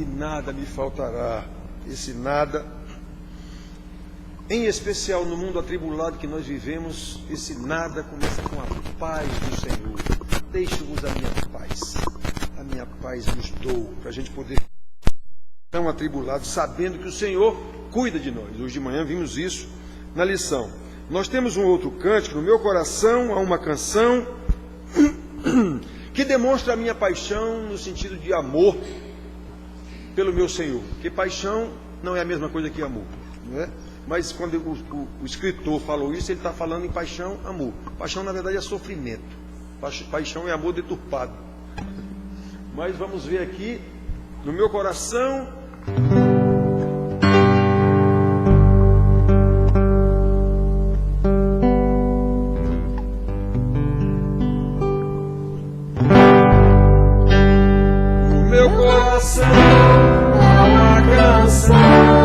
e nada me faltará. Esse nada, em especial no mundo atribulado que nós vivemos, esse nada começa com a paz do Senhor. Deixe-vos a minha paz vos dou, para a gente poder tão atribulado, sabendo que o Senhor cuida de nós. Hoje de manhã vimos isso na lição. Nós temos um outro cântico, no meu coração há uma canção que demonstra a minha paixão no sentido de amor pelo meu Senhor. Porque paixão não é a mesma coisa que amor, não é? Mas quando o escritor falou isso, ele está falando em paixão, amor. Paixão na verdade é sofrimento. Paixão é amor deturpado. Mas vamos ver aqui, no meu coração. No meu coração há uma canção.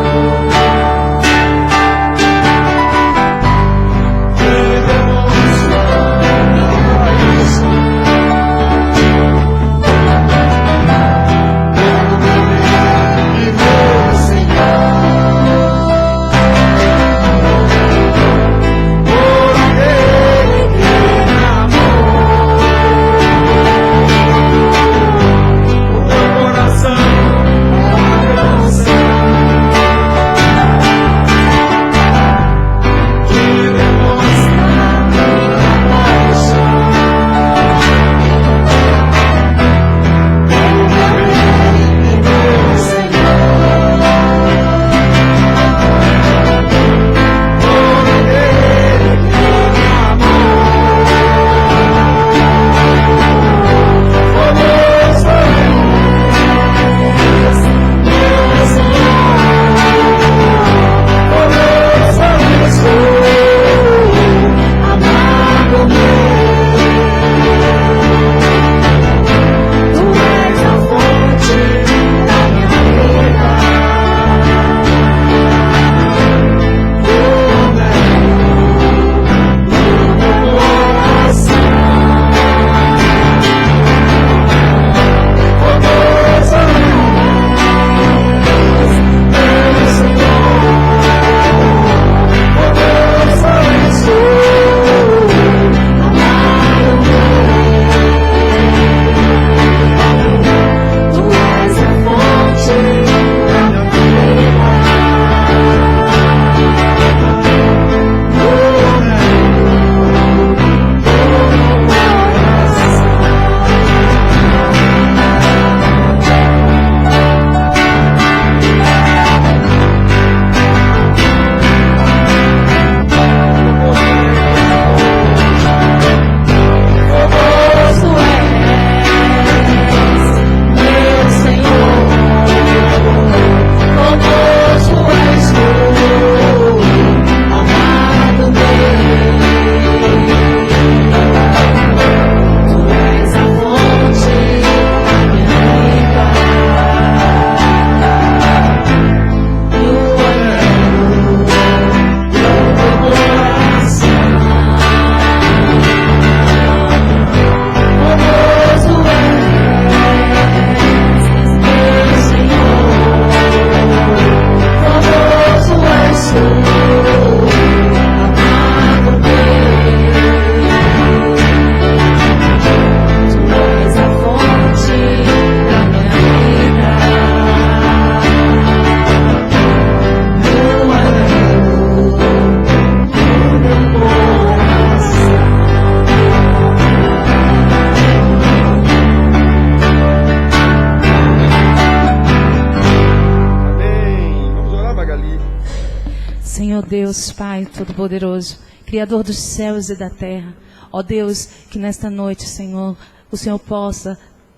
Deus, Pai Todo-Poderoso, Criador dos céus e da terra. Ó Deus, que nesta noite, Senhor, o Senhor possa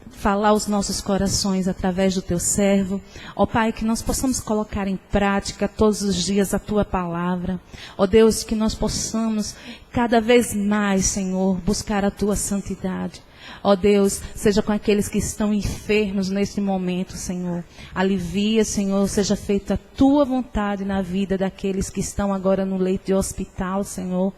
falar aos nossos corações através do Teu servo. Ó Pai, que nós possamos colocar em prática todos os dias a Tua palavra. Ó Deus, que nós possamos cada vez mais, Senhor, buscar a Tua santidade. Ó Deus, seja com aqueles que estão enfermos neste momento, Senhor. Alivia, Senhor, seja feita a Tua vontade na vida daqueles que estão agora no leito de hospital, Senhor.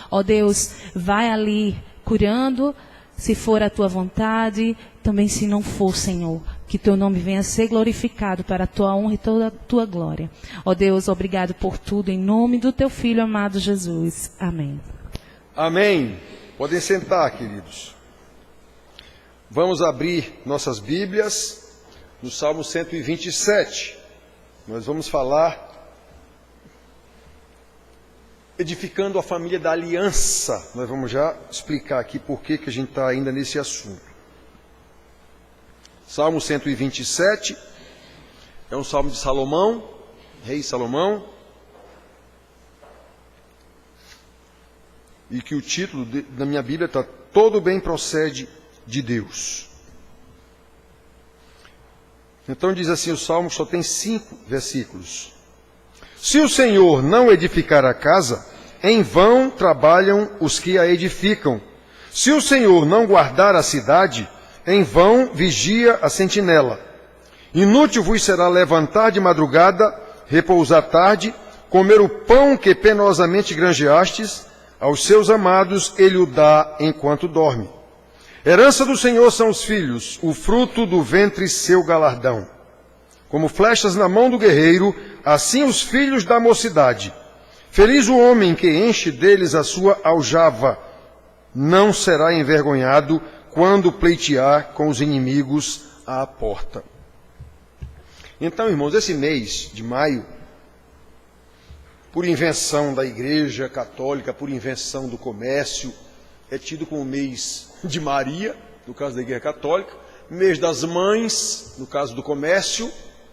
Ó Deus, vai ali curando, se for a Tua vontade, também se não for, Senhor. que teu nome venha a ser glorificado para a tua honra e toda a tua glória. Ó Deus, obrigado por tudo, em nome do teu Filho amado Jesus. Amém. Amém. Podem sentar, queridos. Vamos abrir nossas Bíblias no Salmo 127. Nós vamos falar edificando a família da aliança. Nós vamos já explicar aqui por que a gente está ainda nesse assunto. Salmo 127 é um salmo de Salomão, rei Salomão, e que o título da minha Bíblia está Todo Bem Procede de Deus. Então diz assim o salmo, só tem 5 versículos. Se o Senhor não edificar a casa, em vão trabalham os que a edificam. Se o Senhor não guardar a cidade, em vão vigia a sentinela. Inútil vos será levantar de madrugada, repousar tarde, comer o pão que penosamente granjeastes, aos seus amados ele o dá enquanto dorme. Herança do Senhor são os filhos, o fruto do ventre seu galardão. Como flechas na mão do guerreiro, assim os filhos da mocidade. Feliz o homem que enche deles a sua aljava, não será envergonhado quando pleitear com os inimigos à porta. Então, irmãos, esse mês de maio, por invenção da Igreja Católica, por invenção do comércio, é tido como o mês de Maria, no caso da Igreja Católica, mês das mães, no caso do comércio,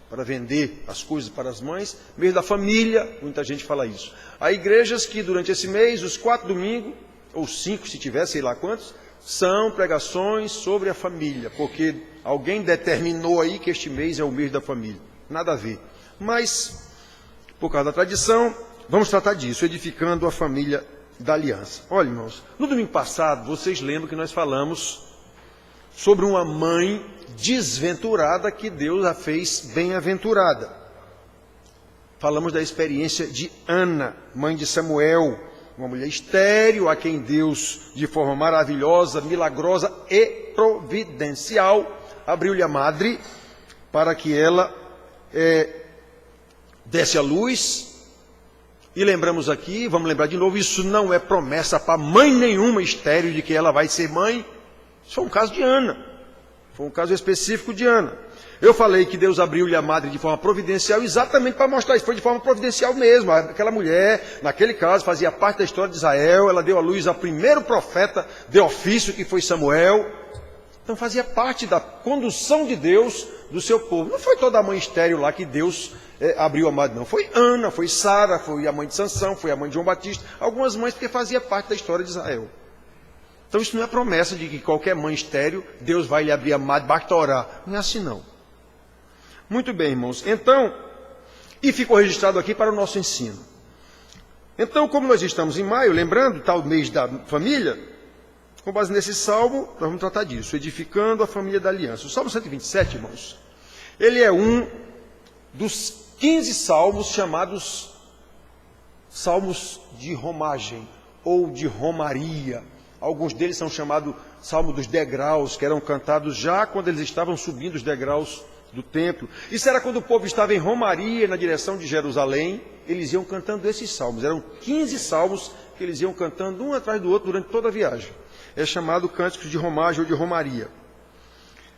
para vender as coisas para as mães, mês da família, muita gente fala isso. Há igrejas que durante esse mês, os 4 domingos, ou 5 se tiver, sei lá quantos, são pregações sobre a família, porque alguém determinou aí que este mês é o mês da família. Nada a ver. Mas, por causa da tradição, vamos tratar disso, edificando a família da aliança. Olha, irmãos, no domingo passado, vocês lembram que nós falamos sobre uma mãe desventurada que Deus a fez bem-aventurada. Falamos da experiência de Ana, mãe de Samuel, uma mulher estéril a quem Deus, de forma maravilhosa, milagrosa e providencial, abriu-lhe a madre para que ela desse à luz. E lembramos aqui, vamos lembrar de novo, isso não é promessa para mãe nenhuma estéril de que ela vai ser mãe. Isso foi um caso de Ana, foi um caso específico de Ana. Eu falei que Deus abriu-lhe a madre de forma providencial exatamente para mostrar isso, foi de forma providencial mesmo. Aquela mulher, naquele caso, fazia parte da história de Israel, ela deu à luz ao primeiro profeta de ofício, que foi Samuel. Então fazia parte da condução de Deus do seu povo. Não foi toda a mãe estéril lá que Deus abriu a madre, não. Foi Ana, foi Sara, foi a mãe de Sansão, foi a mãe de João Batista. Algumas mães porque fazia parte da história de Israel. Então isso não é promessa de que qualquer mãe estéril, Deus vai lhe abrir a madre, basta orar. Não é assim não. Muito bem, irmãos. Então, e ficou registrado aqui para o nosso ensino. Então, como nós estamos em maio, lembrando, está o mês da família, com base nesse salmo, nós vamos tratar disso, edificando a família da aliança. O Salmo 127, irmãos, ele é um dos 15 salmos chamados salmos de romagem, ou de romaria. Alguns deles são chamados salmo dos degraus, que eram cantados já quando eles estavam subindo os degraus do templo. Isso era quando o povo estava em romaria na direção de Jerusalém, eles iam cantando esses salmos. Eram 15 salmos que eles iam cantando um atrás do outro durante toda a viagem. É chamado cânticos de romagem ou de romaria.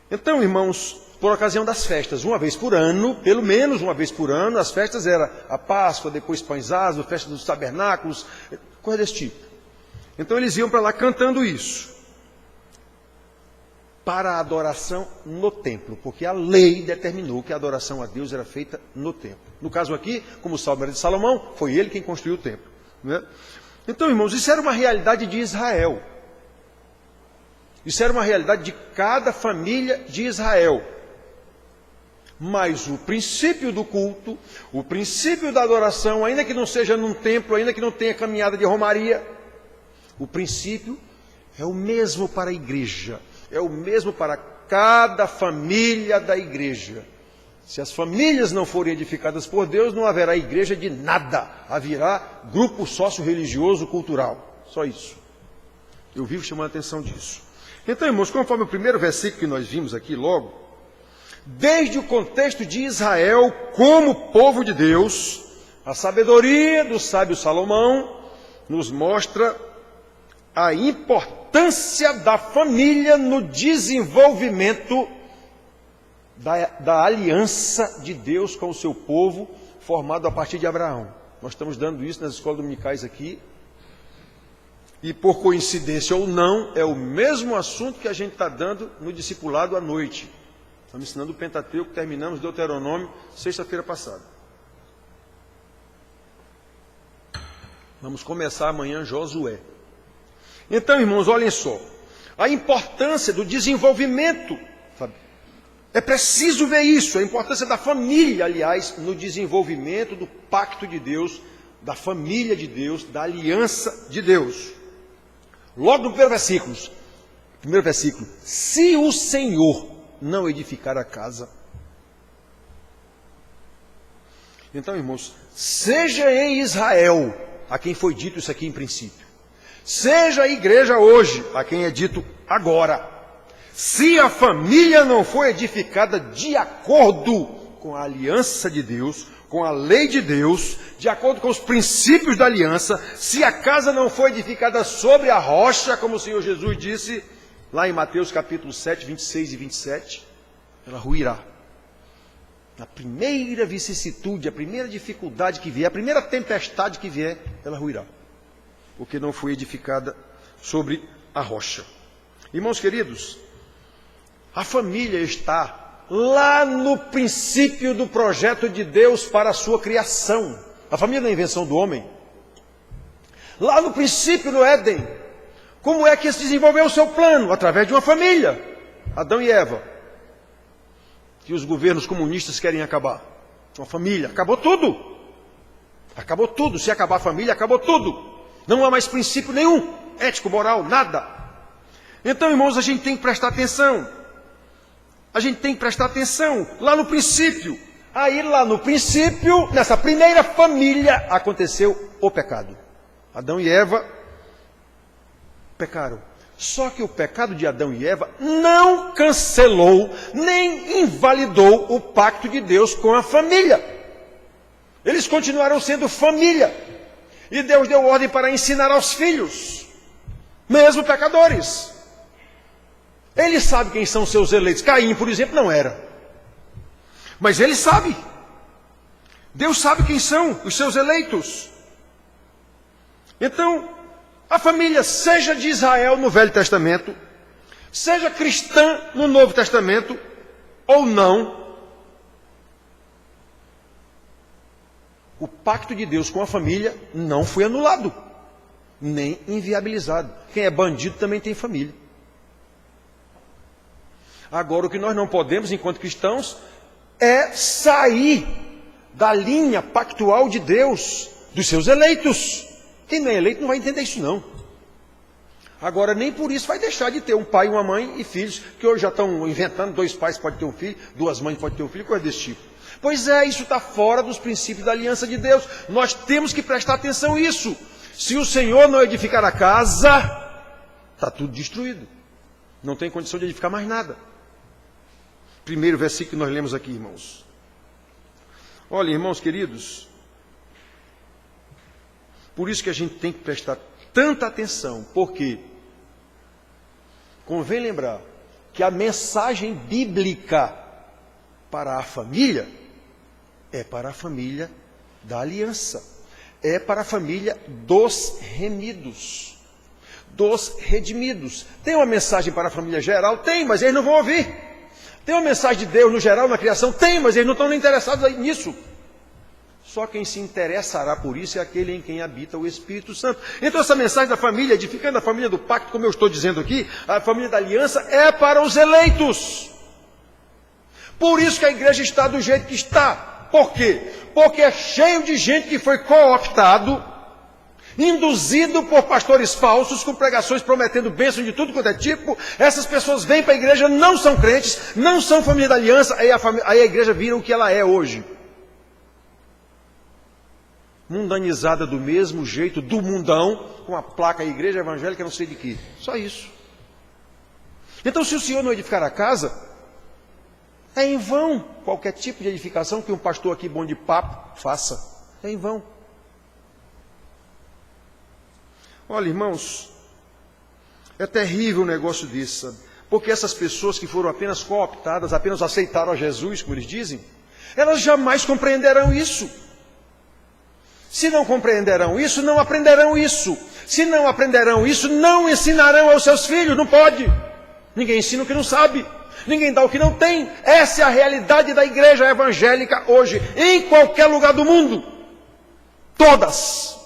Então, irmãos, por ocasião das festas, uma vez por ano, pelo menos uma vez por ano, as festas eram a Páscoa, depois Pães Asmos, a festa dos tabernáculos, coisa desse tipo. Então eles iam para lá cantando isso, para a adoração no templo, porque a lei determinou que a adoração a Deus era feita no templo. No caso aqui, como o salmo era de Salomão, foi ele quem construiu o templo, né? Então, irmãos, isso era uma realidade de Israel. Isso era uma realidade de cada família de Israel. Mas o princípio do culto, o princípio da adoração, ainda que não seja num templo, ainda que não tenha caminhada de romaria, o princípio é o mesmo para a igreja, é o mesmo para cada família da igreja. Se as famílias não forem edificadas por Deus, não haverá igreja de nada, haverá grupo sócio-religioso cultural, só isso. Eu vivo chamando a atenção disso. Então, irmãos, conforme o primeiro versículo que nós vimos aqui logo, Desde o contexto de Israel como povo de Deus, a sabedoria do sábio Salomão nos mostra a importância da família no desenvolvimento da aliança de Deus com o seu povo, formado a partir de Abraão. Nós estamos dando isso nas escolas dominicais aqui. E por coincidência ou não, é o mesmo assunto que a gente está dando no discipulado à noite. Estamos ensinando o Pentateuco, terminamos Deuteronômio sexta-feira passada. Vamos começar amanhã Josué. Então, irmãos, olhem só. A importância do desenvolvimento, sabe? É preciso ver isso, a importância da família, aliás, no desenvolvimento do pacto de Deus, da família de Deus, da aliança de Deus. Logo no primeiro versículo, se o Senhor não edificar a casa. Então, irmãos, seja em Israel, a quem foi dito isso aqui em princípio, seja a igreja hoje, a quem é dito agora, se a família não for edificada de acordo com a aliança de Deus, com a lei de Deus, de acordo com os princípios da aliança, se a casa não for edificada sobre a rocha, como o Senhor Jesus disse, lá em Mateus capítulo 7, 26 e 27, ela ruirá. Na primeira vicissitude, a primeira dificuldade que vier, a primeira tempestade que vier, ela ruirá. Porque não foi edificada sobre a rocha. Irmãos queridos, a família está lá no princípio do projeto de Deus para a sua criação. A família não é invenção do homem. Lá no princípio, no Éden, como é que se desenvolveu o seu plano? Através de uma família, Adão e Eva, que os governos comunistas querem acabar. Uma família, acabou tudo. Acabou tudo, se acabar a família, acabou tudo. Não há mais princípio nenhum, ético, moral, nada. Então, irmãos, a gente tem que prestar atenção. A gente tem que prestar atenção lá no princípio. Aí lá no princípio, nessa primeira família, aconteceu o pecado. Adão e Eva pecaram. Só que o pecado de Adão e Eva não cancelou, nem invalidou o pacto de Deus com a família. Eles continuaram sendo família. E Deus deu ordem para ensinar aos filhos, mesmo pecadores. Ele sabe quem são seus eleitos. Caim, por exemplo, não era. Mas ele sabe. Deus sabe quem são os seus eleitos. Então, a família, seja de Israel no Velho Testamento, seja cristã no Novo Testamento, ou não, o pacto de Deus com a família não foi anulado, nem inviabilizado. Quem é bandido também tem família. Agora, o que nós não podemos, enquanto cristãos, é sair da linha pactual de Deus, dos seus eleitos. Quem não é eleito não vai entender isso, não. Agora, nem por isso vai deixar de ter um pai, uma mãe e filhos, que hoje já estão inventando, 2 pais podem ter um filho, 2 mães podem ter um filho, coisa desse tipo. Pois é, isso está fora dos princípios da aliança de Deus. Nós temos que prestar atenção nisso. Se o Senhor não edificar a casa, está tudo destruído. Não tem condição de edificar mais nada. Primeiro versículo que nós lemos aqui, irmãos. Olha, irmãos queridos, por isso que a gente tem que prestar tanta atenção, porque convém lembrar que a mensagem bíblica para a família é para a família da aliança, é para a família dos remidos, dos redimidos. Tem uma mensagem para a família geral? Tem, mas eles não vão ouvir. Tem uma mensagem de Deus no geral, na criação? Tem, mas eles não estão interessados nisso. Só quem se interessará por isso é aquele em quem habita o Espírito Santo. Então essa mensagem da família, edificando a família do pacto, como eu estou dizendo aqui, a família da aliança é para os eleitos. Por isso que a igreja está do jeito que está. Por quê? Porque é cheio de gente que foi cooptado, induzido por pastores falsos, com pregações prometendo bênção de tudo quanto é tipo. Essas pessoas vêm para a igreja, não são crentes, não são família da aliança, aí a igreja vira o que ela é hoje. Mundanizada do mesmo jeito, do mundão, com a placa igreja evangélica, não sei de quê. Só isso. Então, se o Senhor não edificar a casa, É em vão qualquer tipo de edificação que um pastor aqui bom de papo faça. É em vão. Olha, irmãos, é terrível um negócio desse, sabe? Porque essas pessoas que foram apenas cooptadas, apenas aceitaram a Jesus, como eles dizem, elas jamais compreenderão isso. Se não compreenderão isso, não aprenderão isso. Se não aprenderão isso, não ensinarão aos seus filhos. Não pode. Ninguém ensina o que não sabe. Ninguém dá o que não tem. Essa é a realidade da igreja evangélica hoje, em qualquer lugar do mundo. Todas.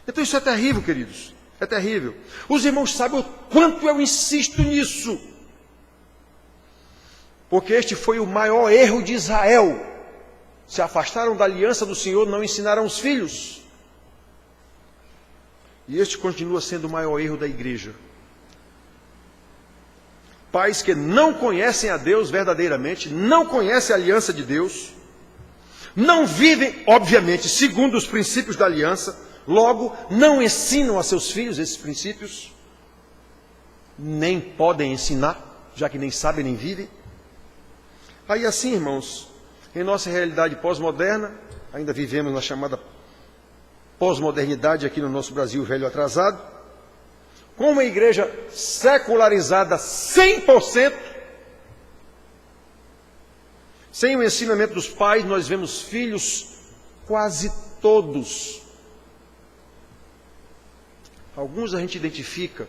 Então isso é terrível, queridos. É terrível. Os irmãos sabem o quanto eu insisto nisso. Porque este foi o maior erro de Israel. Se afastaram da aliança do Senhor, não ensinaram os filhos. E este continua sendo o maior erro da igreja. Pais que não conhecem a Deus verdadeiramente, não conhecem a aliança de Deus, não vivem, obviamente, segundo os princípios da aliança, logo, não ensinam a seus filhos esses princípios, nem podem ensinar, já que nem sabem nem vivem. Aí assim, irmãos, em nossa realidade pós-moderna, ainda vivemos na chamada pós-modernidade aqui no nosso Brasil velho atrasado, com uma igreja secularizada 100%, sem o ensinamento dos pais, nós vemos filhos quase todos. Alguns a gente identifica,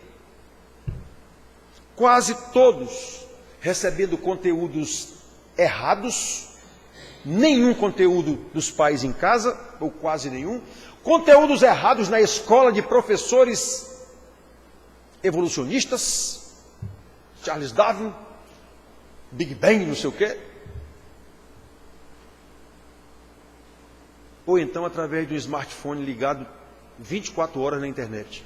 quase todos recebendo conteúdos errados, nenhum conteúdo dos pais em casa, ou quase nenhum, conteúdos errados na escola de professores evolucionistas, Charles Darwin, Big Bang, não sei o quê. Ou então através de um smartphone ligado 24 horas na internet.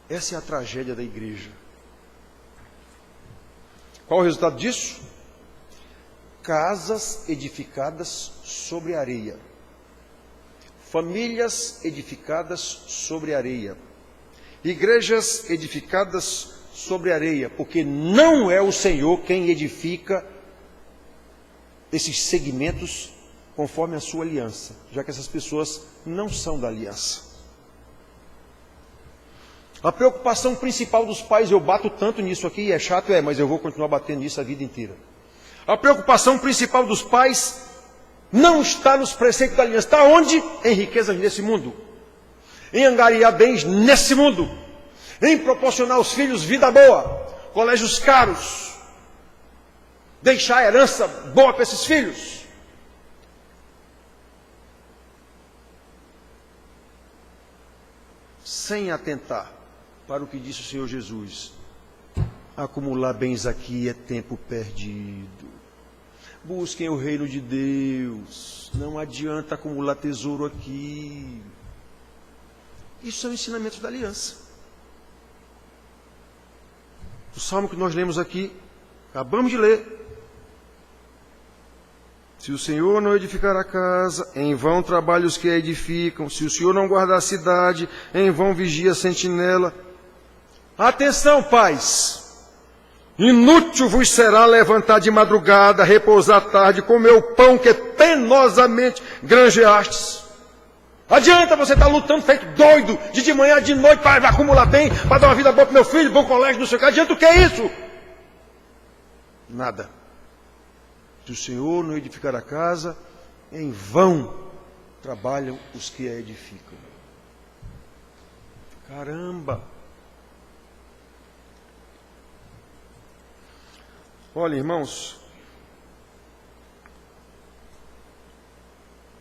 Essa é a tragédia da igreja. Qual o resultado disso? Casas edificadas sobre areia. Famílias edificadas sobre areia. Igrejas edificadas sobre areia, porque não é o Senhor quem edifica esses segmentos conforme a sua aliança, já que essas pessoas não são da aliança. A preocupação principal dos pais, eu bato tanto nisso aqui, é chato, mas eu vou continuar batendo nisso a vida inteira. A preocupação principal dos pais não está nos preceitos da aliança. Está onde? Em riquezas nesse mundo. Em angariar bens nesse mundo. Em proporcionar aos filhos vida boa, colégios caros. Deixar herança boa para esses filhos. Sem atentar para o que disse o Senhor Jesus. Acumular bens aqui é tempo perdido. Busquem o reino de Deus. Não adianta acumular tesouro aqui. Isso são ensinamentos da aliança. O salmo que nós lemos aqui, acabamos de ler. Se o Senhor não edificar a casa, em vão trabalham os que a edificam. Se o Senhor não guardar a cidade, em vão vigia a sentinela. Atenção, pais! Inútil vos será levantar de madrugada, repousar à tarde, comer o pão que penosamente granjeastes. Adianta você estar lutando feito doido, de manhã, de noite, para acumular bem, para dar uma vida boa para meu filho, bom colégio, não sei o que. Adianta o que é isso? Nada. Se o Senhor não edificar a casa, em vão trabalham os que a edificam. Caramba! Olha, irmãos,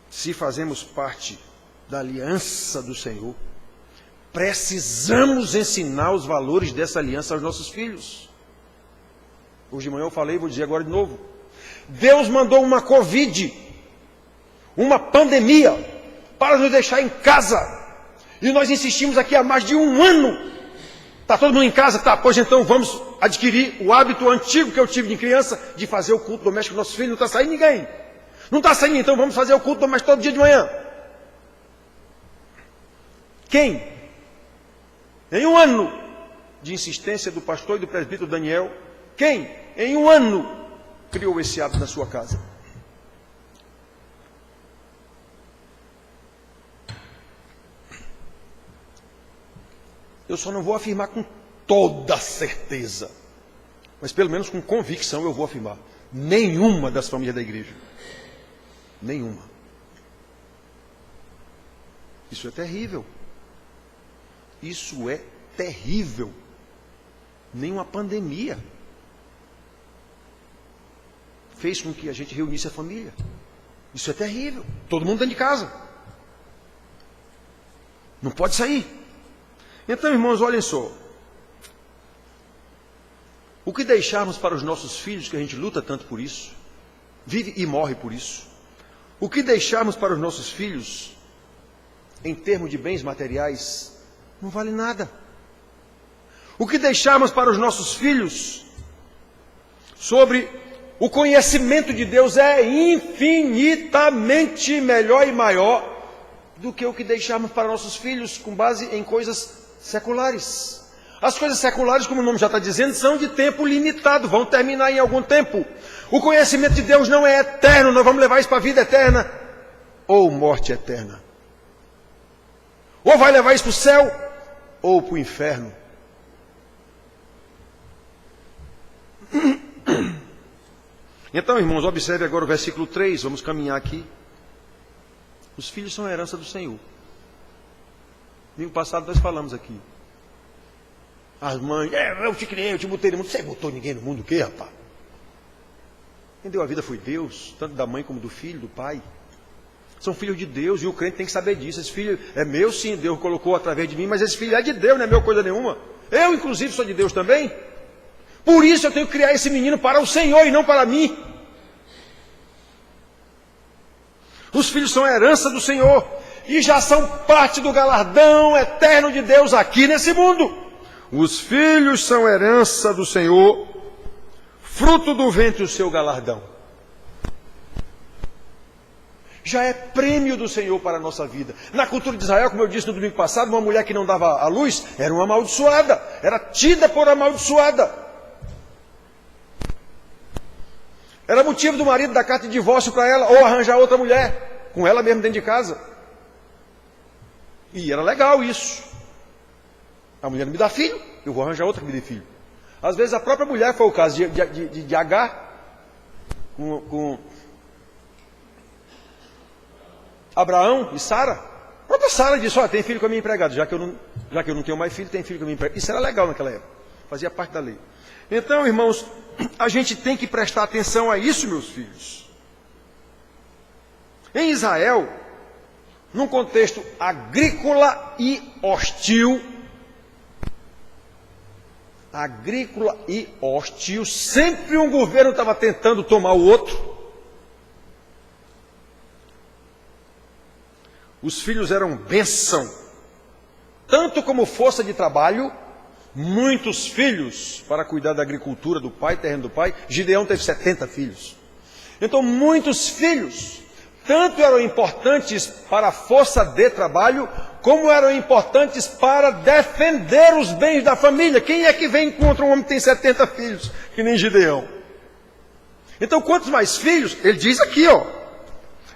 se fazemos parte da aliança do Senhor, precisamos ensinar os valores dessa aliança aos nossos filhos. Hoje de manhã eu falei, vou dizer agora de novo. Deus mandou uma Covid, uma pandemia, para nos deixar em casa. E nós insistimos aqui há mais de um ano. Está todo mundo em casa? Tá, pois então vamos adquirir o hábito antigo que eu tive de criança, de fazer o culto doméstico com nossos filhos. Não está saindo ninguém. Não está saindo, então vamos fazer o culto doméstico todo dia de manhã. Quem? Em um ano de insistência do pastor e do presbítero Daniel, quem, em um ano, criou esse hábito na sua casa? Eu só não vou afirmar com toda certeza, mas pelo menos com convicção eu vou afirmar: nenhuma das famílias da igreja. Nenhuma. Isso é terrível. Isso é terrível. Nenhuma pandemia fez com que a gente reunisse a família. Isso é terrível. Todo mundo dentro de casa. Não pode sair. Então, irmãos, olhem só. O que deixarmos para os nossos filhos, que a gente luta tanto por isso, vive e morre por isso. O que deixarmos para os nossos filhos, em termos de bens materiais, não vale nada. O que deixarmos para os nossos filhos, sobre o conhecimento de Deus, é infinitamente melhor e maior do que o que deixarmos para nossos filhos com base em coisas seculares. As coisas seculares, como o nome já está dizendo, são de tempo limitado, vão terminar em algum tempo. O conhecimento de Deus não é eterno, nós vamos levar isso para a vida eterna ou morte eterna. Ou vai levar isso para o céu ou para o inferno. Então, irmãos, observe agora o versículo 3, vamos caminhar aqui. Os filhos são a herança do Senhor. Domingo passado nós falamos aqui. As mães, eu te criei, eu te botei no mundo. Você botou ninguém no mundo o quê, rapaz? Quem deu a vida foi Deus, tanto da mãe como do filho, do pai. São filhos de Deus e o crente tem que saber disso. Esse filho é meu, sim, Deus colocou através de mim, mas esse filho é de Deus, não é meu coisa nenhuma. Eu, inclusive, sou de Deus também. Por isso eu tenho que criar esse menino para o Senhor e não para mim. Os filhos são a herança do Senhor e já são parte do galardão eterno de Deus aqui nesse mundo. Os filhos são herança do Senhor, fruto do ventre o seu galardão. Já é prêmio do Senhor para a nossa vida. Na cultura de Israel, como eu disse no domingo passado, uma mulher que não dava à luz era uma amaldiçoada, era tida por amaldiçoada. Era motivo do marido dar carta de divórcio para ela, ou arranjar outra mulher, com ela mesmo dentro de casa. E era legal isso. A mulher não me dá filho, eu vou arranjar outra que me dê filho. Às vezes a própria mulher, foi o caso de Agar, com Abraão e Sara. A própria Sara disse, tem filho com a minha empregada, já que eu não tenho mais filho, tem filho com a minha empregada. Isso era legal naquela época, fazia parte da lei. Então, irmãos, a gente tem que prestar atenção a isso, meus filhos. Em Israel, num contexto agrícola e hostil, sempre um governo estava tentando tomar o outro. Os filhos eram bênção, tanto como força de trabalho. Muitos filhos para cuidar da agricultura do pai, terreno do pai. Gideão teve 70 filhos. Então muitos filhos, tanto eram importantes para a força de trabalho, como eram importantes para defender os bens da família. Quem é que vem contra um homem que tem 70 filhos, que nem Gideão? Então quantos mais filhos? Ele diz aqui,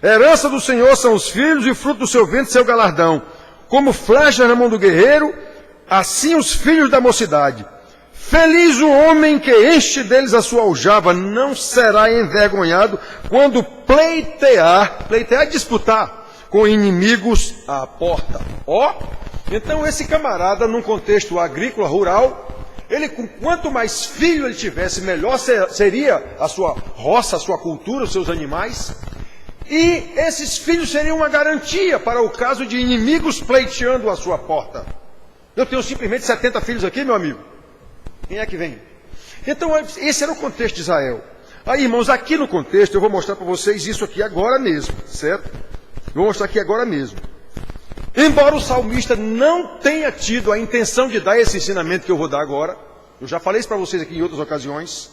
herança do Senhor são os filhos e fruto do seu ventre seu galardão. Como flechas na mão do guerreiro, assim os filhos da mocidade. Feliz o homem que enche deles a sua aljava, não será envergonhado quando pleitear é disputar com inimigos à porta. Então esse camarada, num contexto agrícola, rural, ele, quanto mais filho ele tivesse, melhor seria a sua roça, a sua cultura, os seus animais. E esses filhos seriam uma garantia para o caso de inimigos pleiteando a sua porta. Eu tenho simplesmente 70 filhos aqui, meu amigo. Quem é que vem? Então, esse era o contexto de Israel. Aí, irmãos, aqui no contexto, eu vou mostrar para vocês isso aqui agora mesmo, certo? Eu vou mostrar aqui agora mesmo. Embora o salmista não tenha tido a intenção de dar esse ensinamento que eu vou dar agora, eu já falei isso para vocês aqui em outras ocasiões,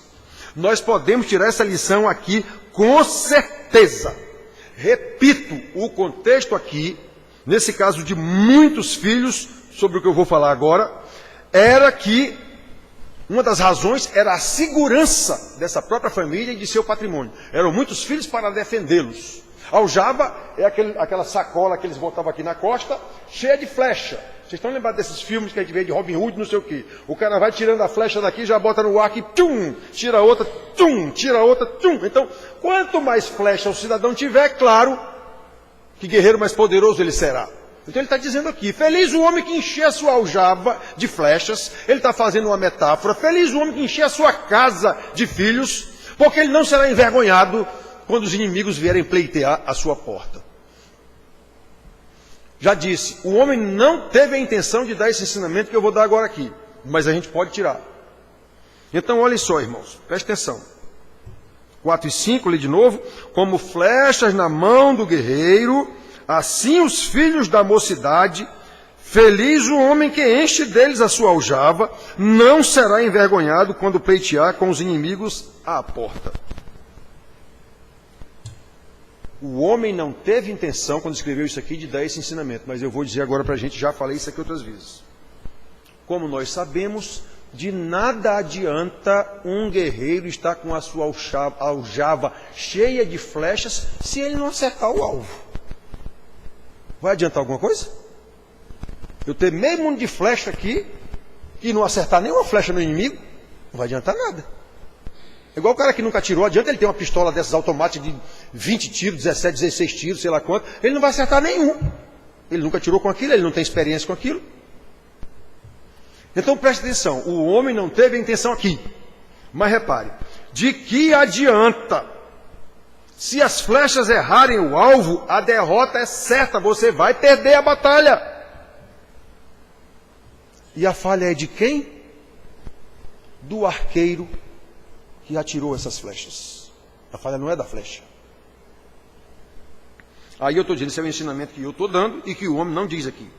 nós podemos tirar essa lição aqui com certeza. Repito, o contexto aqui, nesse caso de muitos filhos, sobre o que eu vou falar agora, era que Uma das razões era a segurança dessa própria família e de seu patrimônio. Eram muitos filhos para defendê-los. Aljava é aquela sacola que eles botavam aqui na costa, cheia de flecha. Vocês estão lembrados desses filmes que a gente vê de Robin Hood, não sei o quê. O cara vai tirando a flecha daqui, já bota no ar aqui, tchum, tira outra, tchum, tira outra, tchum. Então, quanto mais flecha o cidadão tiver, claro que guerreiro mais poderoso ele será. Então ele está dizendo aqui, feliz o homem que encher a sua aljava de flechas. Ele está fazendo uma metáfora. Feliz o homem que encher a sua casa de filhos, porque ele não será envergonhado quando os inimigos vierem pleitear a sua porta. Já disse, o homem não teve a intenção de dar esse ensinamento que eu vou dar agora aqui, mas a gente pode tirar. Então olhem só, irmãos, preste atenção. 4 e 5, li de novo. Como flechas na mão do guerreiro, assim os filhos da mocidade, feliz o homem que enche deles a sua aljava, não será envergonhado quando pleitear com os inimigos à porta. O homem não teve intenção, quando escreveu isso aqui, de dar esse ensinamento, mas eu vou dizer agora para a gente, já falei isso aqui outras vezes. Como nós sabemos, de nada adianta um guerreiro estar com a sua aljava cheia de flechas se ele não acertar o alvo. Vai adiantar alguma coisa? Eu ter meio mundo de flecha aqui e não acertar nenhuma flecha no inimigo, não vai adiantar nada. É igual o cara que nunca atirou, adianta ele ter uma pistola dessas automáticas de 20 tiros, 17, 16 tiros, sei lá quanto, ele não vai acertar nenhum. Ele nunca atirou com aquilo, ele não tem experiência com aquilo. Então preste atenção, o homem não teve a intenção aqui. Mas repare, de que adianta? Se as flechas errarem o alvo, a derrota é certa, você vai perder a batalha. E a falha é de quem? Do arqueiro que atirou essas flechas. A falha não é da flecha. Aí eu estou dizendo, esse é o ensinamento que eu estou dando e que o homem não diz aqui.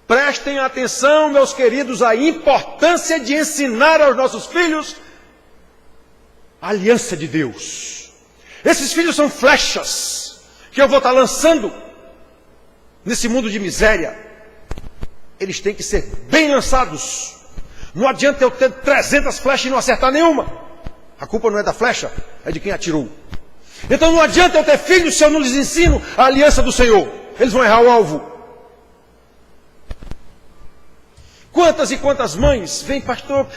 Prestem atenção, meus queridos, à importância de ensinar aos nossos filhos a aliança de Deus. Esses filhos são flechas que eu vou estar lançando nesse mundo de miséria. Eles têm que ser bem lançados. Não adianta eu ter 300 flechas e não acertar nenhuma. A culpa não é da flecha, é de quem atirou. Então não adianta eu ter filhos se eu não lhes ensino a aliança do Senhor. Eles vão errar o alvo. Quantas e quantas mães vêm, pastor,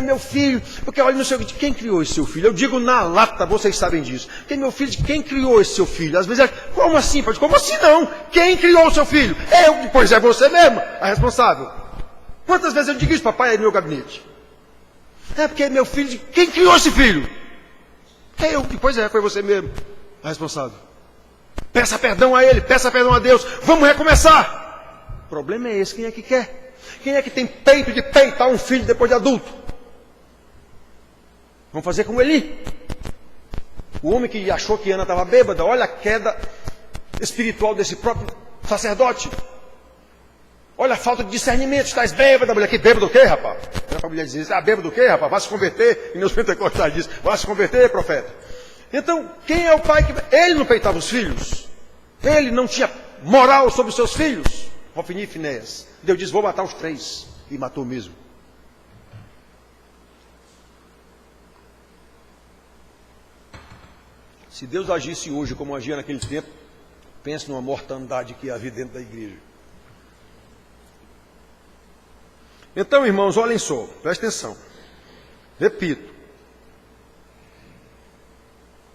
meu filho, porque olha no seu vídeo, quem criou esse seu filho? Eu digo na lata, vocês sabem disso. Porque meu filho, quem criou esse seu filho? Às vezes, como assim, pastor? Como assim não? Quem criou o seu filho? Eu, pois é você mesmo, a responsável. Quantas vezes eu digo isso, papai, aí no meu gabinete? É porque meu filho, quem criou esse filho? É eu, pois é, foi você mesmo, a responsável. Peça perdão a ele, peça perdão a Deus, vamos recomeçar. O problema é esse, quem é que quer? Quem é que tem peito de peitar um filho depois de adulto? Vamos fazer como Eli. O homem que achou que Ana estava bêbada, olha a queda espiritual desse próprio sacerdote. Olha a falta de discernimento, estás bêbada, mulher. Que bêbado o quê, rapaz? A mulher dizia, bêbado o quê, rapaz? Vai se converter. E meus pentecostais dizem, vai se converter, profeta. Então, quem é o pai que... Ele não peitava os filhos. Ele não tinha moral sobre os seus filhos. Hofni e Finéias. Deus diz, vou matar os 3. E matou mesmo. Se Deus agisse hoje como agia naquele tempo, pense numa mortandade que havia dentro da igreja. Então, irmãos, olhem só, presta atenção. Repito.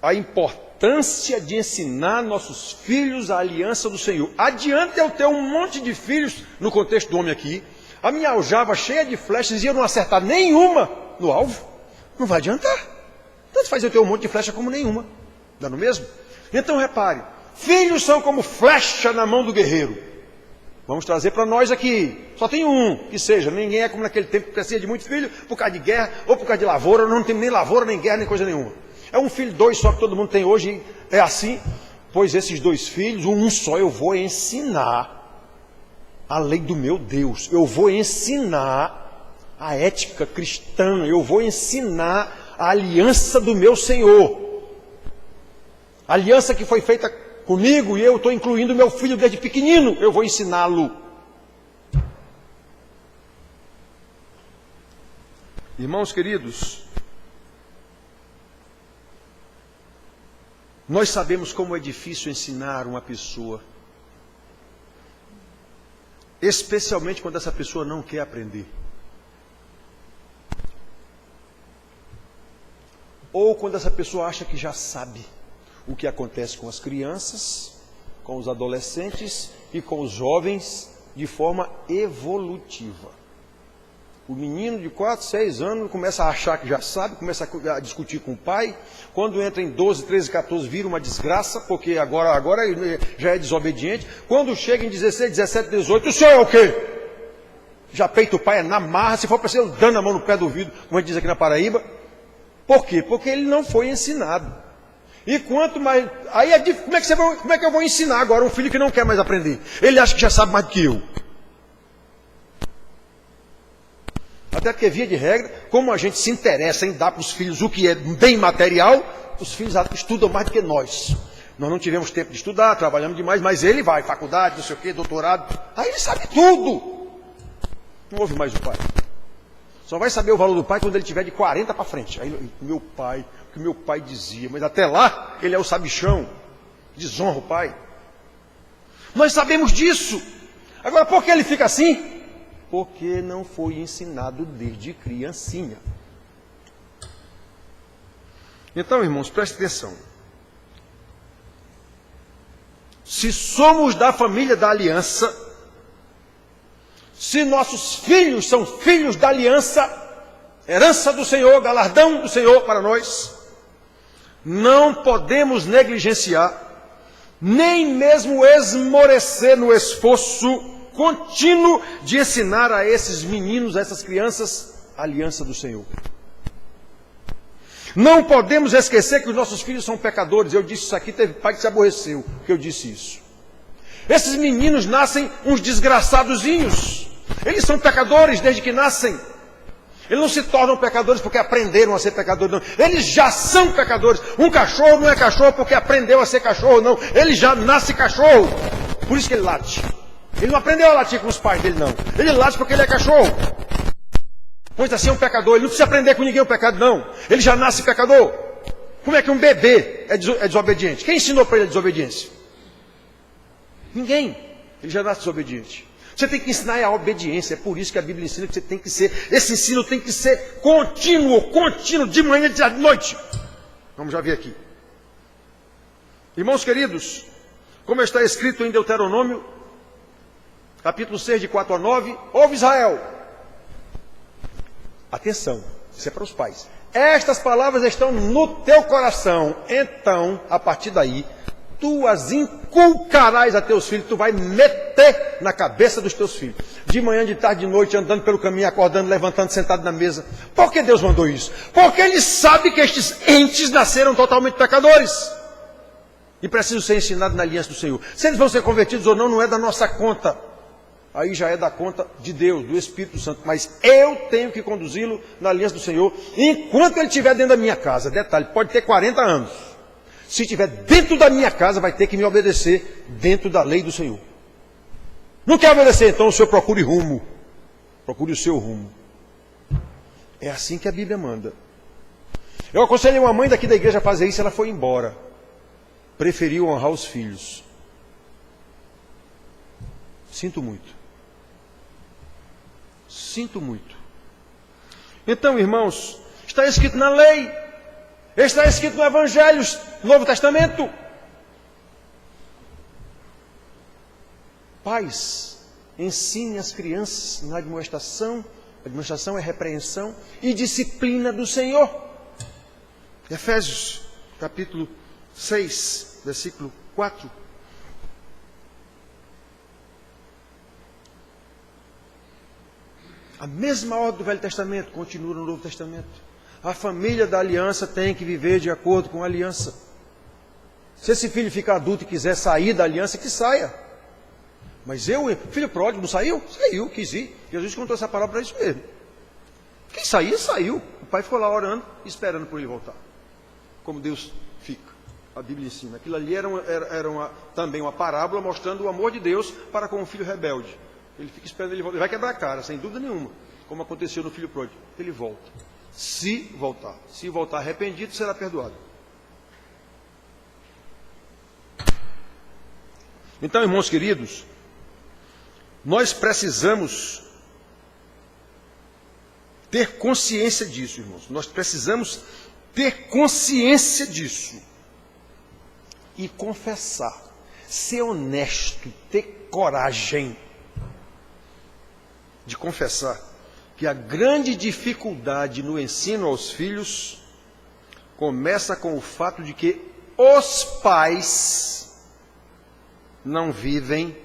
A importância de ensinar nossos filhos a aliança do Senhor. Adianta eu ter um monte de filhos, no contexto do homem aqui, a minha aljava cheia de flechas e eu não acertar nenhuma no alvo, não vai adiantar. Tanto faz eu ter um monte de flecha como nenhuma. Dá no mesmo? Então repare, filhos são como flecha na mão do guerreiro. Vamos trazer para nós aqui. Só tem um, que seja. Ninguém é como naquele tempo que precisa de muito filho, por causa de guerra, ou por causa de lavoura. Não tem nem lavoura, nem guerra, nem coisa nenhuma. É um filho, 2 só que todo mundo tem hoje. É assim. Pois esses 2 filhos, um só, eu vou ensinar a lei do meu Deus. Eu vou ensinar a ética cristã. Eu vou ensinar a aliança do meu Senhor. A aliança que foi feita comigo, e eu estou incluindo meu filho desde pequenino, eu vou ensiná-lo. Irmãos queridos, nós sabemos como é difícil ensinar uma pessoa, especialmente quando essa pessoa não quer aprender. Ou quando essa pessoa acha que já sabe o que acontece com as crianças, com os adolescentes e com os jovens de forma evolutiva. O menino de 4, 6 anos começa a achar que já sabe, começa a discutir com o pai. Quando entra em 12, 13, 14, vira uma desgraça, porque agora já é desobediente. Quando chega em 16, 17, 18, o senhor é o quê? Já peita o pai, é na marra, se for para ser dando a mão no pé do ouvido, como a gente diz aqui na Paraíba. Por quê? Porque ele não foi ensinado. E quanto mais... Aí como é que eu vou ensinar agora um filho que não quer mais aprender? Ele acha que já sabe mais do que eu. Até porque, via de regra, como a gente se interessa em dar para os filhos o que é bem material, os filhos estudam mais do que nós. Nós não tivemos tempo de estudar, trabalhamos demais, mas ele vai, faculdade, não sei o quê, doutorado. Aí ele sabe tudo. Não ouve mais o pai. Só vai saber o valor do pai quando ele tiver de 40 para frente. Aí, meu pai, o que meu pai dizia, mas até lá, ele é o sabichão. Desonra o pai. Nós sabemos disso. Agora, por que ele fica assim? Porque não foi ensinado desde criancinha. Então, irmãos, preste atenção. Se somos da família da aliança, se nossos filhos são filhos da aliança, herança do Senhor, galardão do Senhor para nós, não podemos negligenciar, nem mesmo esmorecer no esforço contínuo de ensinar a esses meninos, a essas crianças, a aliança do Senhor. Não podemos esquecer que os nossos filhos são pecadores. Eu disse isso aqui, teve pai que se aborreceu que eu disse isso. Esses meninos nascem uns desgraçadozinhos. Eles são pecadores desde que nascem. Eles não se tornam pecadores porque aprenderam a ser pecadores, não. Eles já são pecadores. Um cachorro não é cachorro porque aprendeu a ser cachorro, não. Ele já nasce cachorro. Por isso que ele late. Ele não aprendeu a latir com os pais dele, não. Ele late porque ele é cachorro. Pois assim é um pecador. Ele não precisa aprender com ninguém o pecado, não. Ele já nasce pecador. Como é que um bebê é desobediente? Quem ensinou para ele a desobediência? Ninguém. Ele já nasce desobediente. Você tem que ensinar a obediência. É por isso que a Bíblia ensina que você tem que ser... Esse ensino tem que ser contínuo, de manhã e de noite. Vamos já ver aqui. Irmãos queridos, como está escrito em Deuteronômio, capítulo 6, de 4 a 9, ouve Israel. Atenção, isso é para os pais. Estas palavras estão no teu coração. Então, a partir daí, tu as inculcarás a teus filhos. Tu vai meter na cabeça dos teus filhos. De manhã, de tarde, de noite, andando pelo caminho, acordando, levantando, sentado na mesa. Por que Deus mandou isso? Porque Ele sabe que estes entes nasceram totalmente pecadores. E precisam ser ensinados na aliança do Senhor. Se eles vão ser convertidos ou não, não é da nossa conta. Aí já é da conta de Deus, do Espírito Santo. Mas eu tenho que conduzi-lo na aliança do Senhor, enquanto ele estiver dentro da minha casa. Detalhe, pode ter 40 anos. Se estiver dentro da minha casa, vai ter que me obedecer dentro da lei do Senhor. Não quer obedecer? Então o Senhor procure rumo. Procure o seu rumo. É assim que a Bíblia manda. Eu aconselhei uma mãe daqui da igreja a fazer isso, ela foi embora. Preferiu honrar os filhos. Sinto muito. Sinto muito. Então, irmãos, está escrito na lei, está escrito no Evangelho, no Novo Testamento. Pais, ensine as crianças na admoestação. Admoestação é repreensão e disciplina do Senhor. Efésios, capítulo 6, versículo 4. A mesma ordem do Velho Testamento continua no Novo Testamento. A família da aliança tem que viver de acordo com a aliança. Se esse filho ficar adulto e quiser sair da aliança, que saia. Mas filho pródigo, não saiu? Saiu, quis ir. Jesus contou essa palavra para isso mesmo. Quem sair, saiu. O pai ficou lá orando, esperando por ele voltar. Como Deus fica. A Bíblia ensina. Aquilo ali era também uma parábola mostrando o amor de Deus para com o filho rebelde. Ele fica esperando ele voltar. Ele vai quebrar a cara, sem dúvida nenhuma. Como aconteceu no filho pródigo. ele volta. Se voltar. Se voltar arrependido, será perdoado. Então, irmãos queridos, nós precisamos ter consciência disso, irmãos. Nós precisamos ter consciência disso. E confessar. Ser honesto. Ter coragem de confessar que a grande dificuldade no ensino aos filhos começa com o fato de que os pais não vivem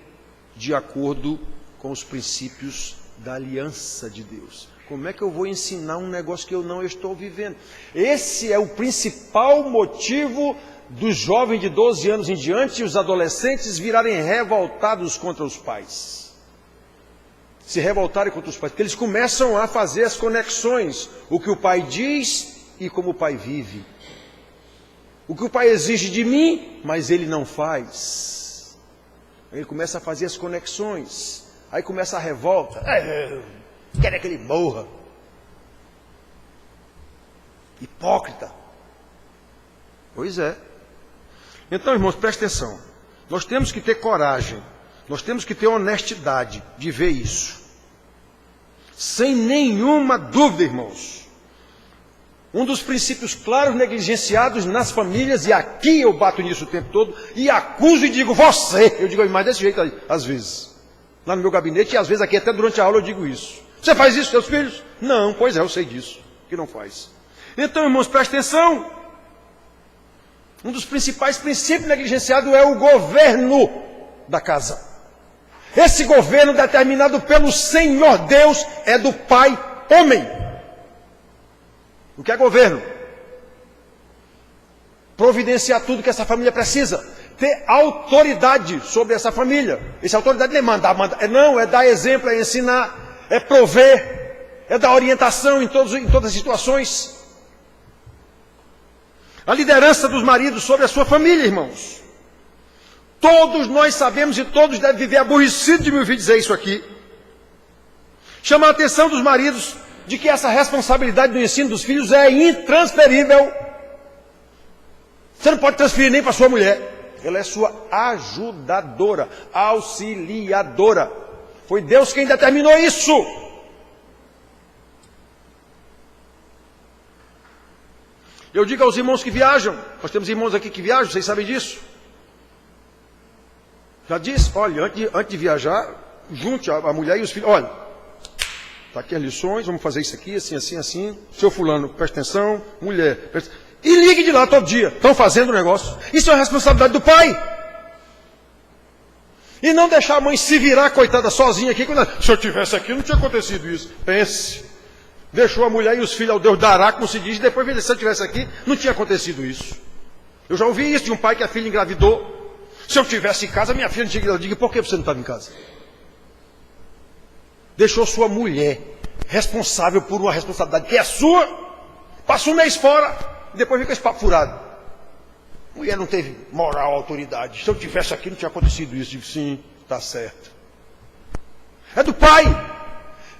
de acordo com os princípios da aliança de Deus. Como é que eu vou ensinar um negócio que eu não estou vivendo? Esse é o principal motivo dos jovens de 12 anos em diante e os adolescentes virarem revoltados contra os pais. Se revoltarem contra os pais, porque eles começam a fazer as conexões, o que o pai diz e como o pai vive. O que o pai exige de mim, mas ele não faz. Ele começa a fazer as conexões, aí começa a revolta, quer que ele morra. Hipócrita. Pois é. Então, irmãos, presta atenção. Nós temos que ter coragem, nós temos que ter honestidade de ver isso. Sem nenhuma dúvida, irmãos. Um dos princípios claros negligenciados nas famílias, e aqui eu bato nisso o tempo todo, e acuso e digo, você, eu digo mais desse jeito aí, às vezes, lá no meu gabinete, e às vezes aqui até durante a aula eu digo isso. Você faz isso com seus filhos? Não, pois é, eu sei disso, que não faz. Então, irmãos, presta atenção. Um dos principais princípios negligenciados é o governo da casa. Esse governo determinado pelo Senhor Deus é do Pai homem. O que é governo? Providenciar tudo que essa família precisa. Ter autoridade sobre essa família. Essa autoridade não é mandar. Não, é dar exemplo, é ensinar, é prover, é dar orientação em todas as situações. A liderança dos maridos sobre a sua família, irmãos. Todos nós sabemos e todos devem viver aborrecidos de me ouvir dizer isso aqui. Chamar a atenção dos maridos de que essa responsabilidade do ensino dos filhos é intransferível. Você não pode transferir nem para sua mulher. Ela é sua ajudadora, auxiliadora. Foi Deus quem determinou isso. Eu digo aos irmãos que viajam, nós temos irmãos aqui que viajam, vocês sabem disso. Já disse, olha, antes de viajar, junte a mulher e os filhos, olha, está aqui as lições, vamos fazer isso aqui, assim, assim, assim. Seu fulano, presta atenção, mulher, presta atenção. E ligue de lá todo dia, estão fazendo o negócio. Isso é a responsabilidade do pai. E não deixar a mãe se virar, coitada, sozinha aqui. Se eu tivesse aqui, não tinha acontecido isso. Pense. Deixou a mulher e os filhos ao Deus dará, como se diz, e depois, se eu tivesse aqui, não tinha acontecido isso. Eu já ouvi isso de um pai que a filha engravidou. Se eu tivesse em casa, minha filha não tinha engravidado. Eu digo, por que você não estava em casa? Deixou sua mulher responsável por uma responsabilidade que é sua, passa um mês fora, e depois fica esse papo furado. Mulher não teve moral, autoridade. Se eu tivesse aqui, não tinha acontecido isso. Eu digo, sim, está certo. É do pai.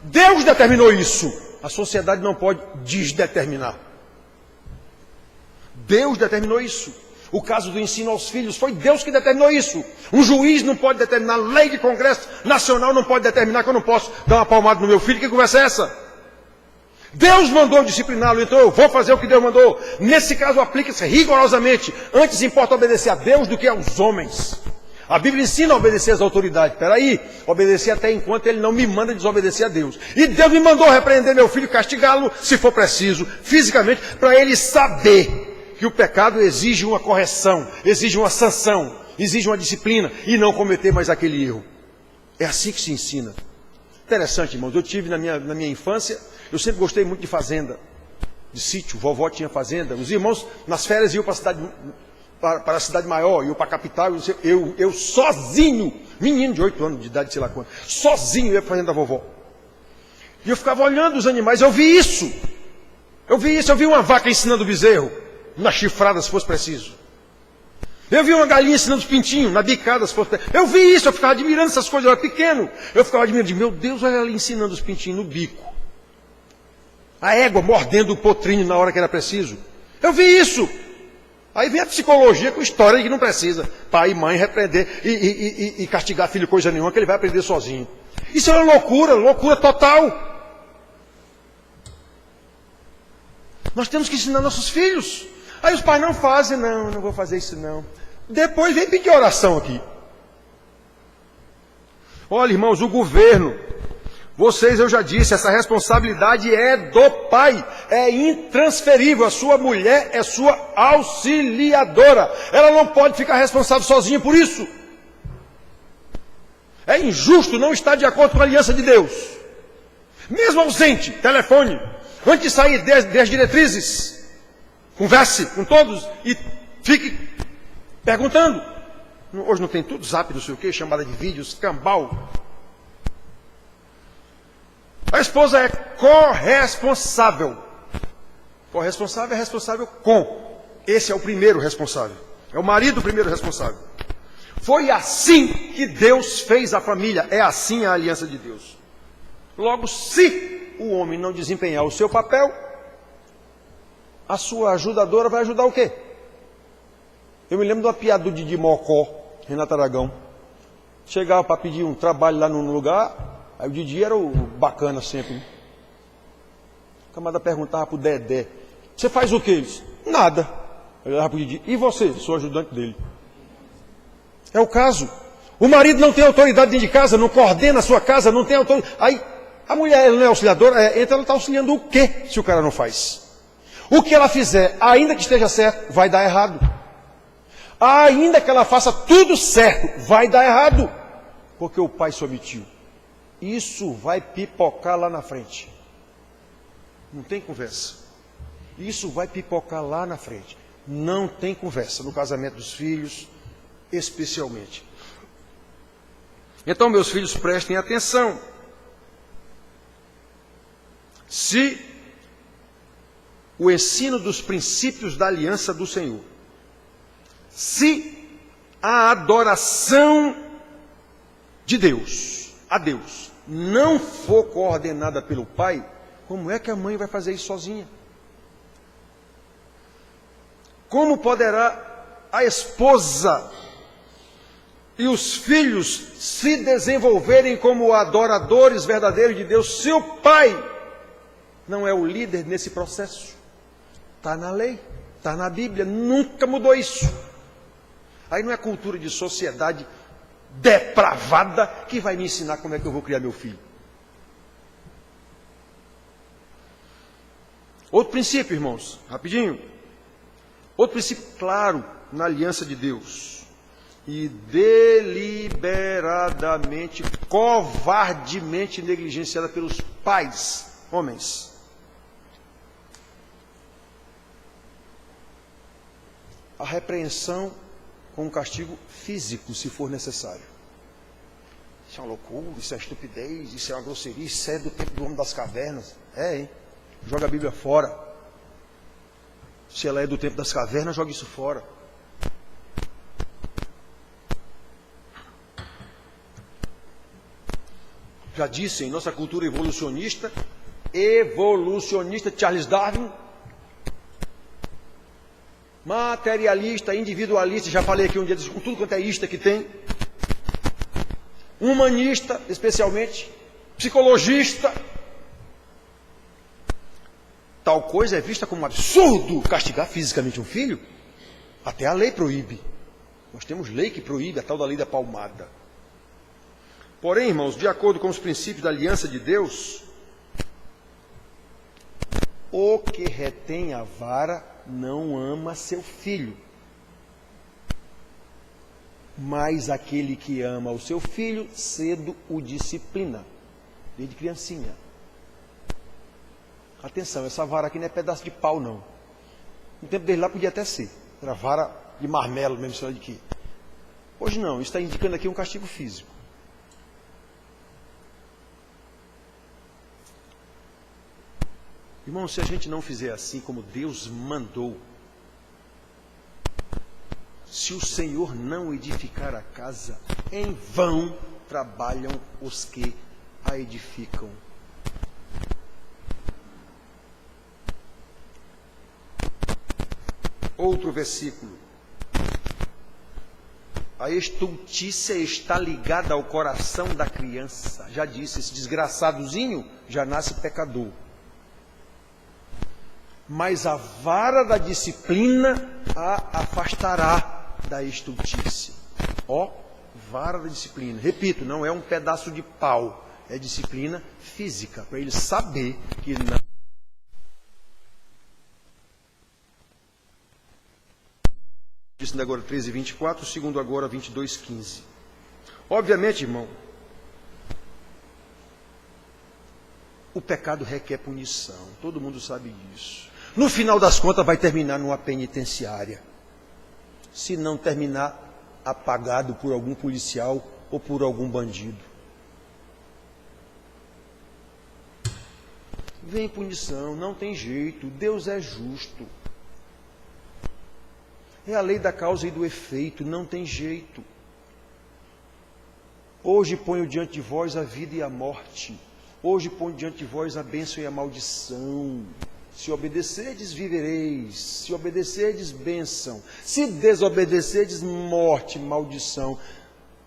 Deus determinou isso. A sociedade não pode desdeterminar. Deus determinou isso. O caso do ensino aos filhos, foi Deus que determinou isso. Um juiz não pode determinar, lei de Congresso Nacional não pode determinar que eu não posso dar uma palmada no meu filho. Que conversa é essa? Deus mandou discipliná-lo, então eu vou fazer o que Deus mandou. Nesse caso, aplica-se rigorosamente. Antes importa obedecer a Deus do que aos homens. A Bíblia ensina a obedecer às autoridades. Peraí, obedecer até enquanto ele não me manda desobedecer a Deus. E Deus me mandou repreender meu filho, castigá-lo, se for preciso, fisicamente, para ele saber que o pecado exige uma correção, exige uma sanção, exige uma disciplina, e não cometer mais aquele erro. É assim que se ensina. Interessante, irmãos, eu tive na minha infância, eu sempre gostei muito de fazenda, de sítio, vovó tinha fazenda, os irmãos nas férias iam para a cidade maior, iam para a capital, eu sozinho, menino de 8 anos de idade, sei lá quanto, sozinho ia para a fazenda da vovó. E eu ficava olhando os animais, eu vi isso, eu vi uma vaca ensinando o bezerro, na chifrada se fosse preciso. Eu vi uma galinha ensinando os pintinhos, na bicada se fosse preciso. Eu vi isso, eu ficava admirando essas coisas, eu era pequeno, eu ficava admirando, meu Deus, olha ela ensinando os pintinhos no bico. A égua mordendo o potrinho na hora que era preciso. Eu vi isso. Aí vem a psicologia com história de que não precisa pai e mãe repreender e castigar filho coisa nenhuma, que ele vai aprender sozinho. Isso é uma loucura, loucura total. Nós temos que ensinar nossos filhos. Aí os pais não fazem, não vou fazer isso não. Depois vem pedir oração aqui. Olha, irmãos, o governo, vocês, eu já disse, essa responsabilidade é do pai, é intransferível. A sua mulher é sua auxiliadora. Ela não pode ficar responsável sozinha por isso. É injusto não estar de acordo com a aliança de Deus. Mesmo ausente, telefone. Antes de sair 10 diretrizes, converse com todos e fique perguntando. Hoje não tem tudo, zap, não sei o quê, chamada de vídeos, cambal. A esposa é corresponsável. Corresponsável é responsável com. Esse é o primeiro responsável. É o marido o primeiro responsável. Foi assim que Deus fez a família. É assim a aliança de Deus. Logo, se o homem não desempenhar o seu papel, a sua ajudadora vai ajudar o quê? Eu me lembro de uma piada do Didi Mocó, Renato Aragão. Chegava para pedir um trabalho lá num lugar, aí o Didi era o bacana sempre. O camarada perguntava para o Dedé, você faz o quê? Ele disse, nada. Ele olhava para o Didi, e você? Sou ajudante dele. É o caso. O marido não tem autoridade dentro de casa, não coordena a sua casa, não tem autoridade. Aí a mulher ela não é auxiliadora, então ela está auxiliando o quê se o cara não faz? O que ela fizer, ainda que esteja certo, vai dar errado. Ainda que ela faça tudo certo, vai dar errado. Porque o pai se omitiu. Isso vai pipocar lá na frente. Não tem conversa. Isso vai pipocar lá na frente. Não tem conversa no casamento dos filhos, especialmente. Então, meus filhos, prestem atenção. Se o ensino dos princípios da aliança do Senhor, se a adoração de Deus, a Deus, não for coordenada pelo pai, como é que a mãe vai fazer isso sozinha? Como poderá a esposa e os filhos se desenvolverem como adoradores verdadeiros de Deus, se o pai não é o líder nesse processo? Está na lei, está na Bíblia, nunca mudou isso. Aí não é cultura de sociedade depravada que vai me ensinar como é que eu vou criar meu filho. Outro princípio, irmãos, rapidinho. Outro princípio claro na aliança de Deus. E deliberadamente, covardemente negligenciada pelos pais, homens. A repreensão com um castigo físico, se for necessário. Isso é uma loucura, isso é estupidez, isso é uma grosseria, isso é do tempo do homem das cavernas. É, hein? Joga a Bíblia fora. Se ela é do tempo das cavernas, joga isso fora. Já disse, em nossa cultura evolucionista, Charles Darwin, materialista, individualista, já falei aqui um dia com tudo quanto é ista que tem, humanista, especialmente, psicologista. Tal coisa é vista como um absurdo castigar fisicamente um filho. Até a lei proíbe. Nós temos lei que proíbe, a tal da lei da palmada. Porém, irmãos, de acordo com os princípios da aliança de Deus, o que retém a vara não ama seu filho, mas aquele que ama o seu filho, cedo o disciplina, desde criancinha. Atenção, essa vara aqui não é pedaço de pau, não. No tempo dele lá podia até ser. Era vara de marmelo, mesmo sei lá de quê. Hoje não, isso está indicando aqui um castigo físico. Irmão, se a gente não fizer assim como Deus mandou, se o Senhor não edificar a casa, em vão trabalham os que a edificam. Outro versículo. A estultícia está ligada ao coração da criança. Já disse, esse desgraçadozinho já nasce pecador. Mas a vara da disciplina a afastará da estultícia. Ó, vara da disciplina. Repito, não é um pedaço de pau. É disciplina física, para ele saber que não. Disse agora 13:24, segundo agora 22:15. Obviamente, irmão, o pecado requer punição. Todo mundo sabe disso. No final das contas vai terminar numa penitenciária. Se não terminar apagado por algum policial ou por algum bandido. Vem punição, não tem jeito. Deus é justo. É a lei da causa e do efeito, não tem jeito. Hoje ponho diante de vós a vida e a morte. Hoje ponho diante de vós a bênção e a maldição. Se obedecerdes, vivereis. Se obedecerdes, bênção. Se desobedecerdes, morte, maldição.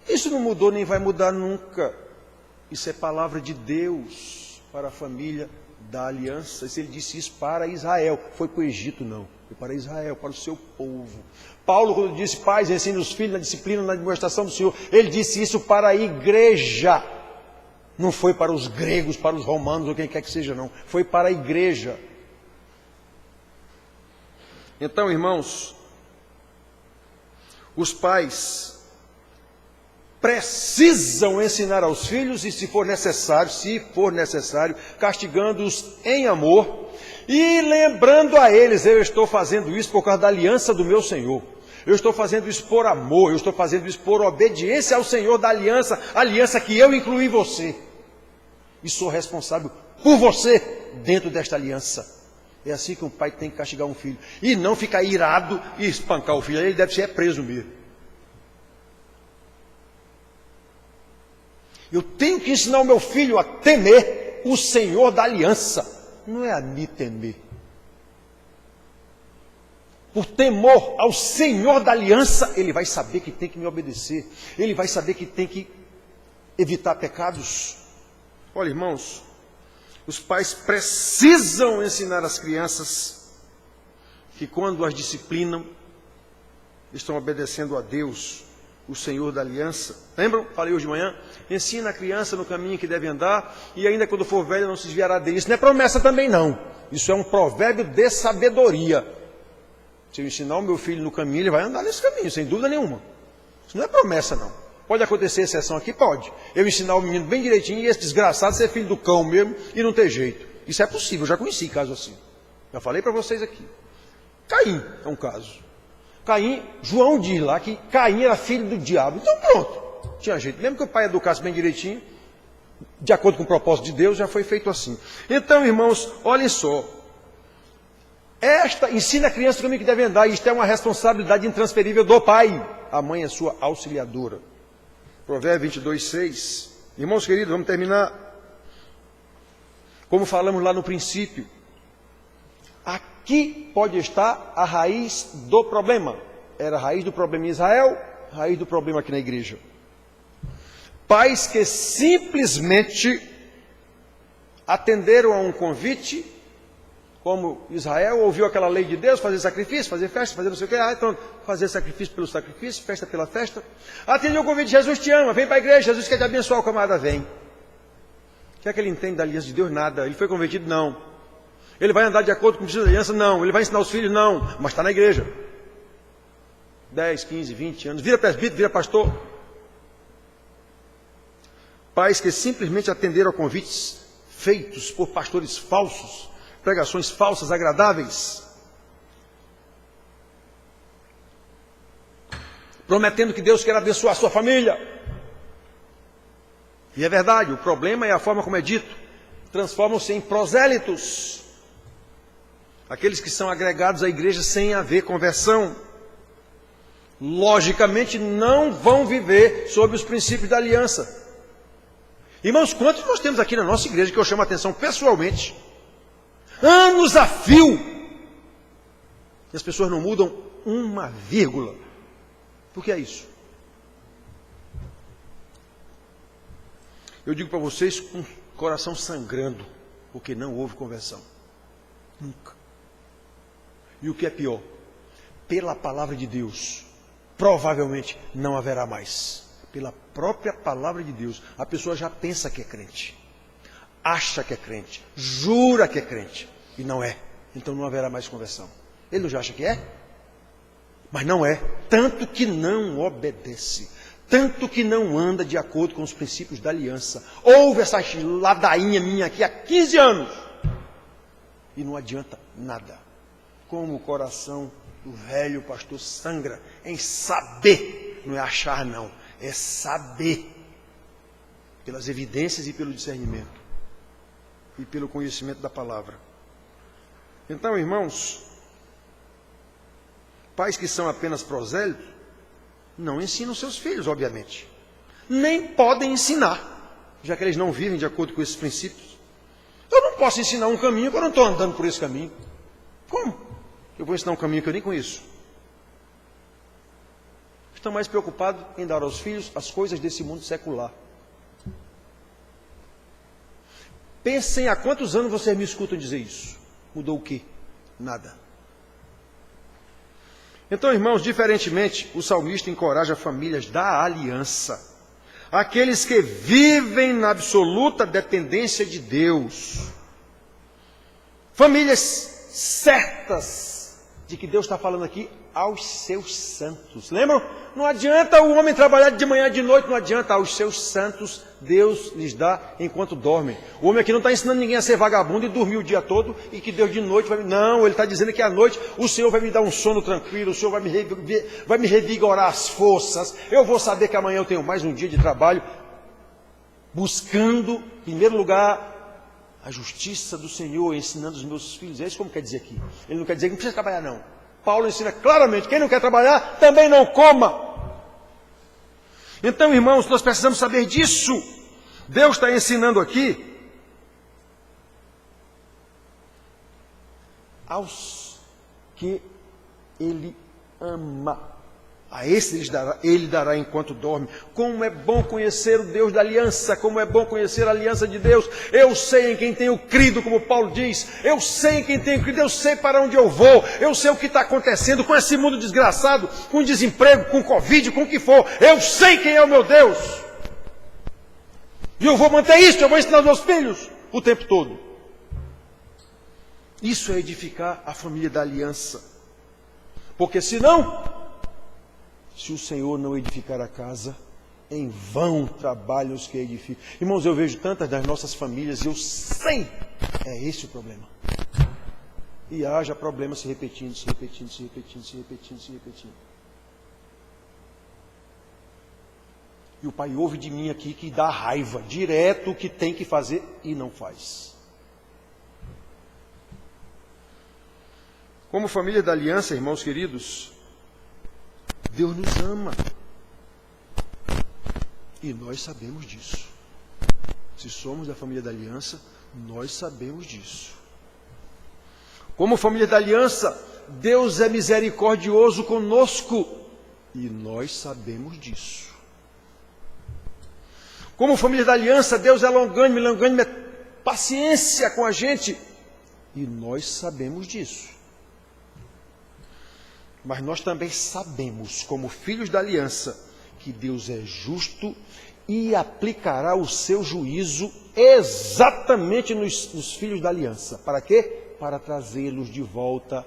Isso não mudou nem vai mudar nunca. Isso é palavra de Deus para a família da aliança. Ele disse isso para Israel. Foi para o Egito, não. Foi para Israel, para o seu povo. Paulo, quando disse, pais, ensine os filhos na disciplina, na demonstração do Senhor, ele disse isso para a igreja. Não foi para os gregos, para os romanos, ou quem quer que seja, não. Foi para a igreja. Então, irmãos, os pais precisam ensinar aos filhos, e se for necessário, castigando-os em amor, e lembrando a eles, eu estou fazendo isso por causa da aliança do meu Senhor. Eu estou fazendo isso por amor, eu estou fazendo isso por obediência ao Senhor da aliança, aliança que eu incluí você. E sou responsável por você dentro desta aliança. É assim que um pai tem que castigar um filho. E não ficar irado e espancar o filho. Ele deve ser preso mesmo. Eu tenho que ensinar o meu filho a temer o Senhor da aliança. Não é a me temer. Por temor ao Senhor da aliança, ele vai saber que tem que me obedecer. Ele vai saber que tem que evitar pecados. Olha, irmãos, os pais precisam ensinar as crianças que quando as disciplinam, estão obedecendo a Deus, o Senhor da aliança. Lembram? Falei hoje de manhã. Ensina a criança no caminho que deve andar, e ainda quando for velho não se desviará dele. Isso não é promessa também não. Isso é um provérbio de sabedoria. Se eu ensinar o meu filho no caminho, ele vai andar nesse caminho, sem dúvida nenhuma. Isso não é promessa não. Pode acontecer exceção aqui? Pode. Eu ensinar o menino bem direitinho e esse desgraçado ser filho do cão mesmo e não ter jeito. Isso é possível, eu já conheci caso assim. Já falei para vocês aqui. Caim é um caso. Caim, João diz lá que Caim era filho do diabo. Então pronto. Tinha jeito. Mesmo que o pai educasse bem direitinho, de acordo com o propósito de Deus, já foi feito assim. Então, irmãos, olhem só. Ensina a criança o caminho que deve andar. Isto é uma responsabilidade intransferível do pai. A mãe é sua auxiliadora. Provérbios 22:6. Irmãos queridos, vamos terminar. Como falamos lá no princípio. Aqui pode estar a raiz do problema. Era a raiz do problema em Israel, a raiz do problema aqui na igreja. Pais que simplesmente atenderam a um convite, como Israel ouviu aquela lei de Deus, fazer sacrifício, fazer festa, fazer não sei o que, então fazer sacrifício pelo sacrifício, festa pela festa. Atendeu o convite, Jesus te ama, vem para a igreja, Jesus quer te abençoar, o camarada vem. O que é que ele entende da aliança de Deus? Nada. Ele foi convertido? Não. Ele vai andar de acordo com o princípio da aliança? Não. Ele vai ensinar os filhos? Não. Mas está na igreja. 10, 15, 20 anos. Vira presbítero, vira pastor. Pais que simplesmente atenderam a convites feitos por pastores falsos, pregações falsas, agradáveis, prometendo que Deus quer abençoar a sua família. E é verdade, o problema é a forma como é dito. Transformam-se em prosélitos. Aqueles que são agregados à igreja sem haver conversão. Logicamente não vão viver sob os princípios da aliança. Irmãos, quantos nós temos aqui na nossa igreja que eu chamo a atenção pessoalmente? Anos a fio. E as pessoas não mudam uma vírgula. Por que é isso? Eu digo para vocês com o coração sangrando, porque não houve conversão. Nunca. E o que é pior? Pela palavra de Deus, provavelmente não haverá mais. Pela própria palavra de Deus, a pessoa já pensa que é crente, acha que é crente, jura que é crente, e não é. Então não haverá mais conversão. Ele não já acha que é? Mas não é. Tanto que não obedece. Tanto que não anda de acordo com os princípios da aliança. Houve essa ladainha minha aqui há 15 anos. E não adianta nada. Como o coração do velho pastor sangra em saber. Não é achar não. É saber. Pelas evidências e pelo discernimento. E pelo conhecimento da palavra. Então, irmãos, pais que são apenas prosélitos, não ensinam seus filhos, obviamente. Nem podem ensinar, já que eles não vivem de acordo com esses princípios. Eu não posso ensinar um caminho que eu não estou andando por esse caminho. Como? Eu vou ensinar um caminho que eu nem conheço. Estão mais preocupados em dar aos filhos as coisas desse mundo secular. Pensem há quantos anos vocês me escutam dizer isso. Mudou o quê? Nada. Então, irmãos, diferentemente, o salmista encoraja famílias da aliança, aqueles que vivem na absoluta dependência de Deus, famílias certas de que Deus está falando aqui aos seus santos. Lembram? Não adianta o homem trabalhar de manhã, de noite, não adianta. Aos seus santos, Deus lhes dá enquanto dormem. O homem aqui não está ensinando ninguém a ser vagabundo e dormir o dia todo e que Deus de noite vai... Não, ele está dizendo que à noite o Senhor vai me dar um sono tranquilo, o Senhor vai me revigorar as forças. Eu vou saber que amanhã eu tenho mais um dia de trabalho, buscando, em primeiro lugar, a justiça do Senhor, ensinando os meus filhos. É isso como quer dizer aqui. Ele não quer dizer que não precisa trabalhar, não. Paulo ensina claramente, quem não quer trabalhar, também não coma. Então, irmãos, nós precisamos saber disso. Deus está ensinando aqui aos que Ele ama. A esse ele dará enquanto dorme. Como é bom conhecer o Deus da aliança, como é bom conhecer a aliança de Deus. Eu sei em quem tenho crido, como Paulo diz. Eu sei em quem tenho crido, eu sei para onde eu vou. Eu sei o que está acontecendo com esse mundo desgraçado, com desemprego, com Covid, com o que for. Eu sei quem é o meu Deus. E eu vou manter isso, eu vou ensinar aos meus filhos o tempo todo. Isso é edificar a família da aliança. Porque senão... Se o Senhor não edificar a casa, em vão trabalham os que edificam. Irmãos, eu vejo tantas das nossas famílias e eu sei, é esse o problema. E haja problemas se repetindo, se repetindo, se repetindo, se repetindo, se repetindo. E o pai ouve de mim aqui que dá raiva, direto o que tem que fazer e não faz. Como família da aliança, irmãos queridos, Deus nos ama. E nós sabemos disso. Se somos da família da aliança, nós sabemos disso. Como família da aliança, Deus é misericordioso conosco. E nós sabemos disso. Como família da aliança, Deus é longânime, é paciência com a gente. E nós sabemos disso. Mas nós também sabemos, como filhos da aliança, que Deus é justo e aplicará o seu juízo exatamente nos filhos da aliança. Para quê? Para trazê-los de volta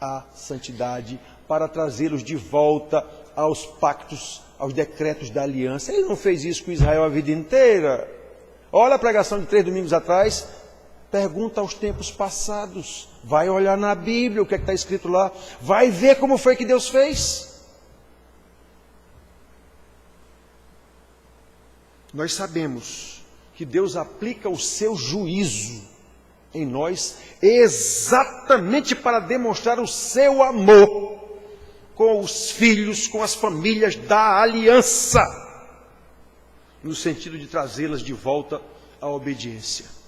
à santidade, para trazê-los de volta aos pactos, aos decretos da aliança. Ele não fez isso com Israel a vida inteira. Olha a pregação de 3 domingos atrás. Pergunta aos tempos passados, vai olhar na Bíblia o que é que está escrito lá, vai ver como foi que Deus fez. Nós sabemos que Deus aplica o seu juízo em nós exatamente para demonstrar o seu amor com os filhos, com as famílias da aliança, no sentido de trazê-las de volta à obediência.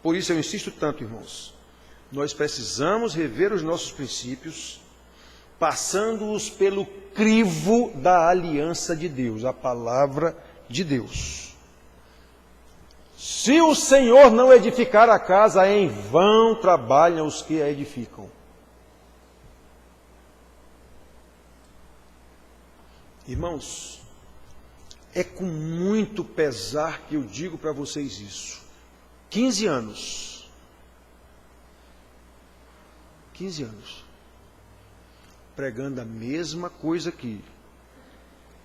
Por isso eu insisto tanto, irmãos, Nós precisamos rever os nossos princípios, passando-os pelo crivo da aliança de Deus, a palavra de Deus. Se o Senhor não edificar a casa, em vão trabalham os que a edificam. Irmãos, é com muito pesar que eu digo para vocês isso. 15 anos, pregando a mesma coisa aqui,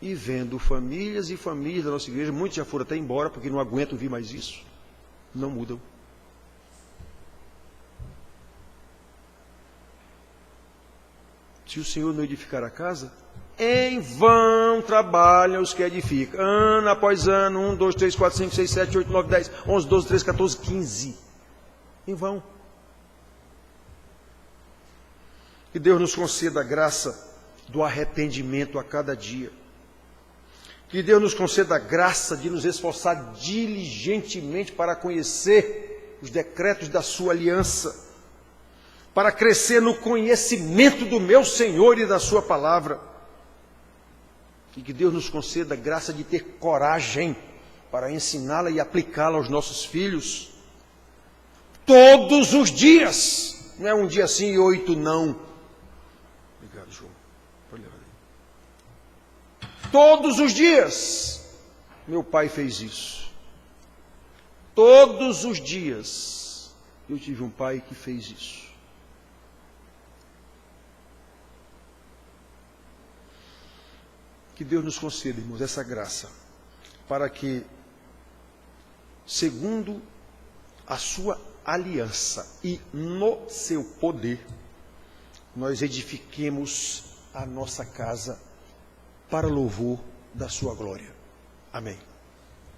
e vendo famílias e famílias da nossa igreja, muitos já foram até embora, porque não aguentam ouvir mais isso, não mudam. Se o Senhor não edificar a casa, em vão trabalham os que edificam. Ano após ano, 1, 2, 3, 4, 5, 6, 7, 8, 9, 10, 11, 12, 13, 14, 15. Em vão. Que Deus nos conceda a graça do arrependimento a cada dia. Que Deus nos conceda a graça de nos esforçar diligentemente para conhecer os decretos da sua aliança, para crescer no conhecimento do meu Senhor e da sua palavra. E que Deus nos conceda a graça de ter coragem para ensiná-la e aplicá-la aos nossos filhos todos os dias. Não é um dia sim e 8 não. Obrigado, João. Pode levar aí. Todos os dias. Meu pai fez isso. Todos os dias. Eu tive um pai que fez isso. Que Deus nos conceda, irmãos, essa graça, para que, segundo a sua aliança e no seu poder, nós edifiquemos a nossa casa para louvor da sua glória. Amém.